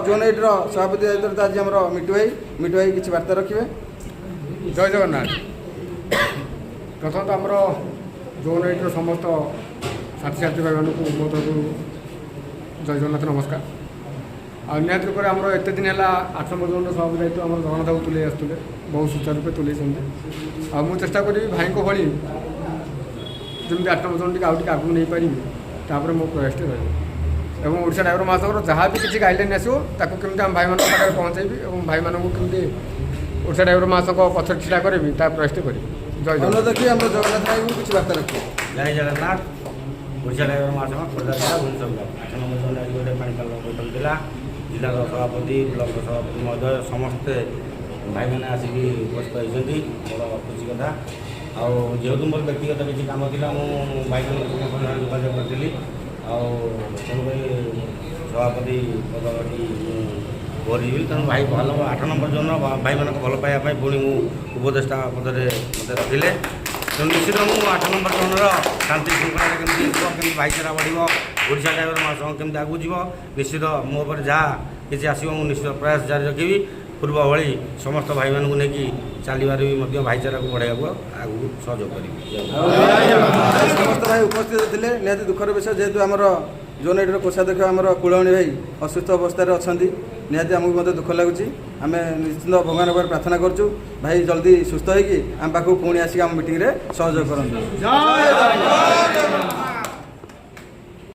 Zone 8 सभापति दायित्व आज आम मिटू भाई किसी बार्ता रखिए। जय जगन्नाथ। प्रथम तो आमर जोन 8 समस्त साथी साथी भाई मानक मो तरफ जय जगन्नाथ नमस्कार। आ निहत रूप से आमर एत दिन है 8 नंबर जोन सभापति दायित्व आम जगन्नाथ बाबू तुले आसुले बहुत सुचारू रूप तुले मुझे चेष्टा करी भाई को भली जमी 8 नंबर जोन टी आगू नहीं पारि तापर मो प्रयास रही ओडिशा ड्राइवर महासंघर जहाँ भी किसी गाइडलाइन आसो केमी आम भाई मान पाखे पहुँचेबी और भाई मानक केमी ओडिशा ड्राइवर महासंघ पछर छिड़ा करी प्रयास करी। जय जगन्नाथ। जगन्नाथ भाई को किसी बार्ता रखिए। जय जगन्नाथ। ओडिशा ड्राइवर महासंघ खोर्धा जिला भुवनेश्वर 8 नंबर जोन आज गोटे पाणीपाग बैठक था जिला सभापति ब्लक सभापति महोदय समस्ते भाई मैंने आसिक उपस्थित होती बड़ा खुशी कथा आेतु मोर व्यक्तिगत किसी कम था मुझे भाई जोगाजोग करी तेणुक सभापति पदटी भरी तेणु भाई भल 8 नंबर जोन भाई मान भल पाइबा पुणी उपदेष्टा पदे मत रखिले तेणु निश्चित मुझे 8 नंबर जोन शांति श्रृंखला केमी भाईचारा बढ़ो ओडिशा ड्राइवर महासंघ केमी आगू जीव निश्चित मो पर जहाँ किसी आसो मुझे निश्चित प्रयास जारी रखी पूर्व भली समस्त भाई मानू नहीं चलबार भी भाईचारा को बढ़ाइबा आगू सहयोग करी। समस्त भाई उपस्थित थे निहत दुखर विषय जेहेतु आमर जोन 8 कोषाध्यक्ष आमर कुलवणी भाई असुस्थ अवस्था अच्छा निहत आमको मत दुख लगुच आम निश्चित भगवान पर प्रार्थना करूँ भाई जल्दी सुस्थ होगी आम पाक पुणी आसिक आम मीटिंग रे सहयोग करूँ।